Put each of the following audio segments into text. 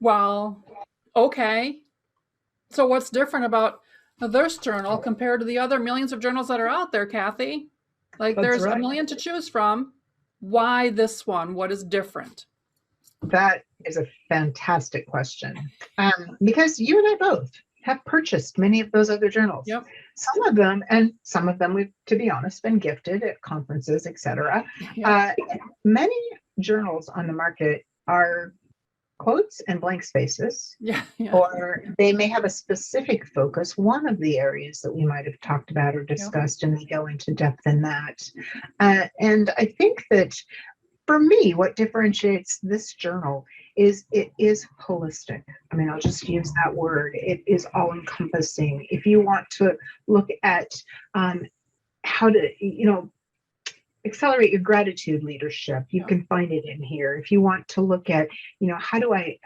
Well, okay. So what's different about this journal compared to the other millions of journals that are out there, Kathy? Like That's there's a right. million to choose from. Why this one? What is different? That is a fantastic question. Because you and I both have purchased many of those other journals. Yep. Some of them we've, to be honest, been gifted at conferences, etc. Yep. Uh, Many journals on the market are quotes and blank spaces, Yeah. Yeah. or they may have a specific focus. One of the areas that we might have talked about or Yep. discussed, and they go into depth in that. And I think that for me, what differentiates this journal is it is holistic. I mean, I'll just use that word. It is all encompassing. If you want to look at um, how to, accelerate your gratitude leadership, you Yep. can find it in here. If you want to look at, how do I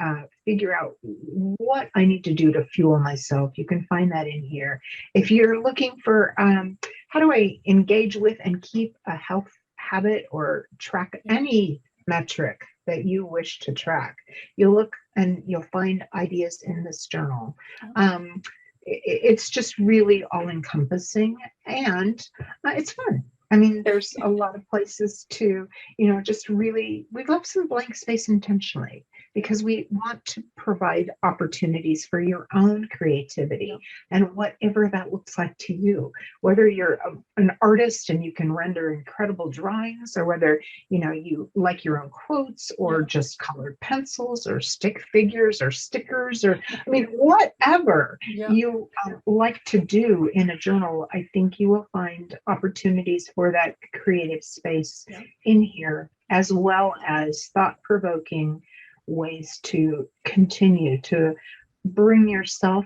figure out what I need to do to fuel myself, you can find that in here. If you're looking for how do I engage with and keep a health habit or track Yep. any metric that you wish to track, you'll look and you'll find ideas in this journal. Yep. It's just really all encompassing, and it's fun. I mean, there's a lot of places to, just really, we left some blank space intentionally because we want to provide opportunities for your own creativity Yep. and whatever that looks like to you. Whether you're an artist and you can render incredible drawings, or whether, you like your own quotes or Yep. just colored pencils or stick figures or stickers, or, I mean, whatever Yep. you like to do in a journal, I think you will find opportunities for that creative space Yep. in here, as well as thought-provoking ways to continue to bring yourself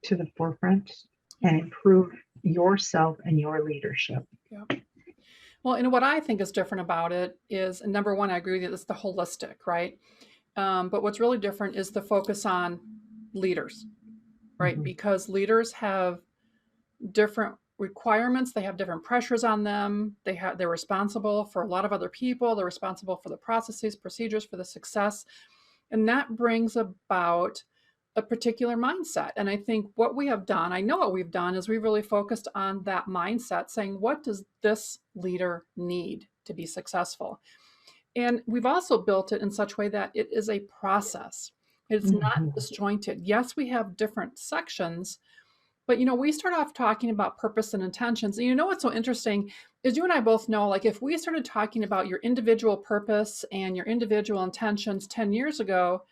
to the forefront and improve yourself and your leadership. Yep. Well, and what I think is different about it is, number one, I agree with you, it's the holistic, right? But what's really different is the focus on leaders, right? Mhm. Because leaders have different requirements, they have different pressures on them. They're responsible for a lot of other people. They're responsible for the processes, procedures, for the success, and that brings about a particular mindset. And I think what we have done, I know what we've done, is we've really focused on that mindset, saying, what does this leader need to be successful? And we've also built it in such a way that it is a process. It's not Mhm. disjointed. Yes, we have different sections, but we start off talking about purpose and intentions. And what's so interesting is you and I both know, like, if we started talking about your individual purpose and your individual intentions 10 years ago,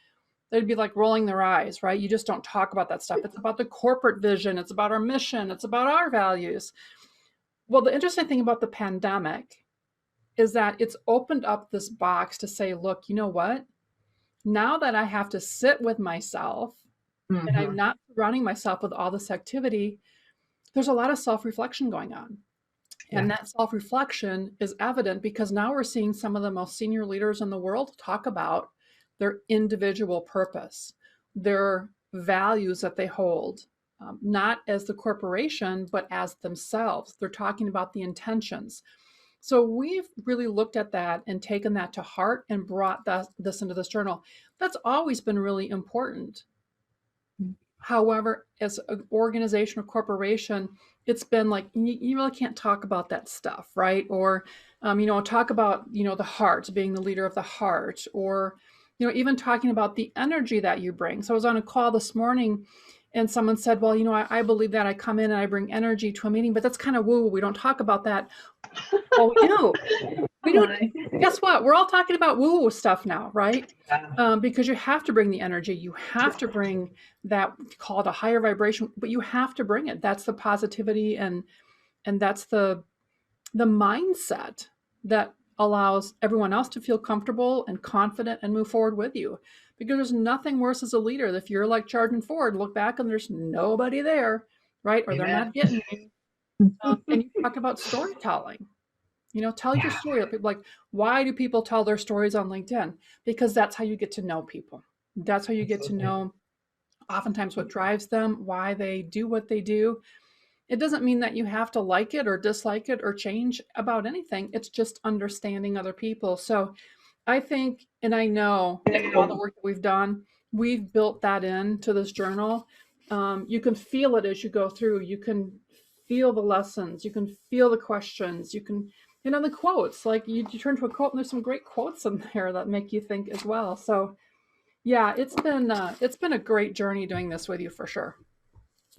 they'd be like rolling their eyes, right? You just don't talk about that stuff. It's about the corporate vision, it's about our mission, it's about our values. Well, the interesting thing about the pandemic is that it's opened up this box to say, look, you know what? Now that I have to sit with myself and I'm Mhm. not surrounding myself with all this activity, there's a lot of self-reflection going on. And Yeah. that self-reflection is evident because now we're seeing some of the most senior leaders in the world talk about their individual purpose, their values that they hold, not as the corporation, but as themselves. They're talking about the intentions. So we've really looked at that and taken that to heart and brought this into this journal. That's always been really important. However, as an organization or corporation, it's been like you really can't talk about that stuff, right? Or, talk about the heart, being the leader of the heart, or even talking about the energy that you bring. So I was on a call this morning, and someone said, "Well, I believe that I come in and I bring energy to a meeting, but that's kind of woo. We don't talk about that." Well, we do. We do. Right. Guess what? We're all talking about woo-woo stuff now, right? Yeah. Because you have to bring the energy. You have to bring that, call it a higher vibration, but you have to bring it. That's the positivity and that's the mindset that allows everyone else to feel comfortable and confident and move forward with you. Because there's nothing worse as a leader if you're like charging forward, look back and there's nobody there, right? Or they're Amen. not getting you. And you talk about storytelling. Tell your Yeah. story. Like, why do people tell their stories on LinkedIn? Because that's how you get to know people. That's how you get to Absolutely. know oftentimes what drives them, why they do what they do. It doesn't mean that you have to like it or dislike it or change about anything. It's just understanding other people. So I think, and I know with all the work that we've done, we've built that into this journal. You can feel it as you go through. You can feel the lessons. You can feel the questions. You can, the quotes. Like you turn to a quote, and there's some great quotes in there that make you think as well. So yeah, it's been a great journey doing this with you for sure.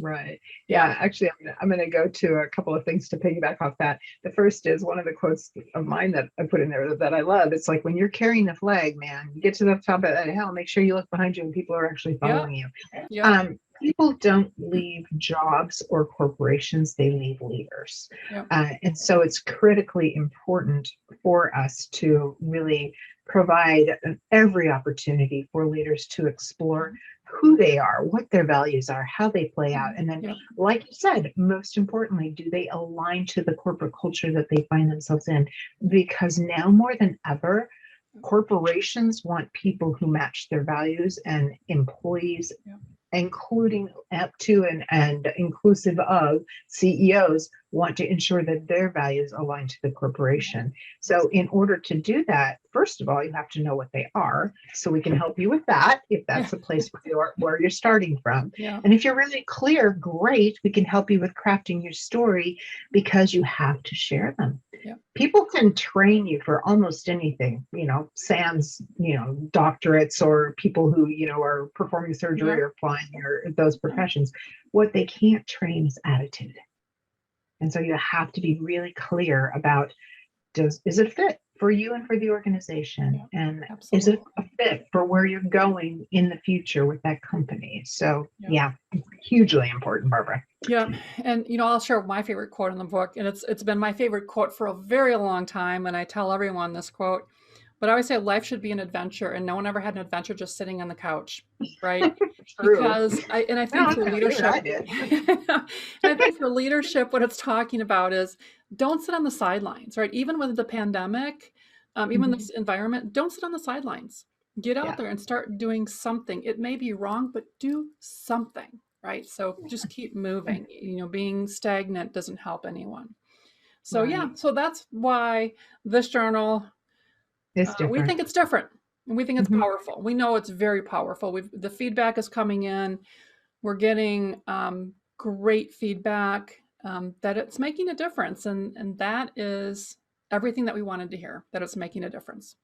Right. Yeah. Yeah. Actually, I'm gonna go to a couple of things to piggyback off that. The first is one of the quotes of mine that I put in there that I love. It's like, when you're carrying the flag, man, you get to the top of that hill, make sure you look behind you and people are actually Yeah. following you. Yeah. People don't leave jobs or corporations, they leave leaders. Yeah. And so it's critically important for us to really provide every opportunity for leaders to explore who they are, what their values are, how they play out. And then, Yeah. like you said, most importantly, do they align to the corporate culture that they find themselves in? Because now more than ever, corporations want people who match their values, and employees, Yeah. including up to and inclusive of CEOs, want to ensure that their values align to the corporation. So in order to do that, first of all, you have to know what they are, so we can help you with that if Yeah. that's a place where you're starting from. Yeah. And if you're really clear, great, we can help you with crafting your story, because you have to share them. Yeah. People can train you for almost anything, sans, doctorates, or people who, are performing surgery Yeah. or flying, or those professions. What they can't train is attitude. And so you have to be really clear about, is it a fit for you and for the organization? Yeah. And is Absolutely. it a fit for where you're going in the future with that company? So Yeah. hugely important, Barbara. Yeah. And I'll share my favorite quote in the book, and it's been my favorite quote for a very long time, and I tell everyone this quote. But I always say life should be an adventure, and no one ever had an adventure just sitting on the couch, right? True. Because I No, think that's for kind of weird. leadership, I did. and I think for leadership, what it's talking about is don't sit on the sidelines, right? Even with the pandemic, even Mhm. this environment, don't sit on the sidelines. Get out Yeah. there and start doing something. It may be wrong, but do something, right? So just keep moving. Being stagnant doesn't help anyone. So yeah, Right. so that's why this journal, It's we different. think it's different. And we think it's Mhm. powerful. We know it's very powerful. The feedback is coming in. We're getting great feedback that it's making a difference, and that is everything that we wanted to hear. That it's making a difference.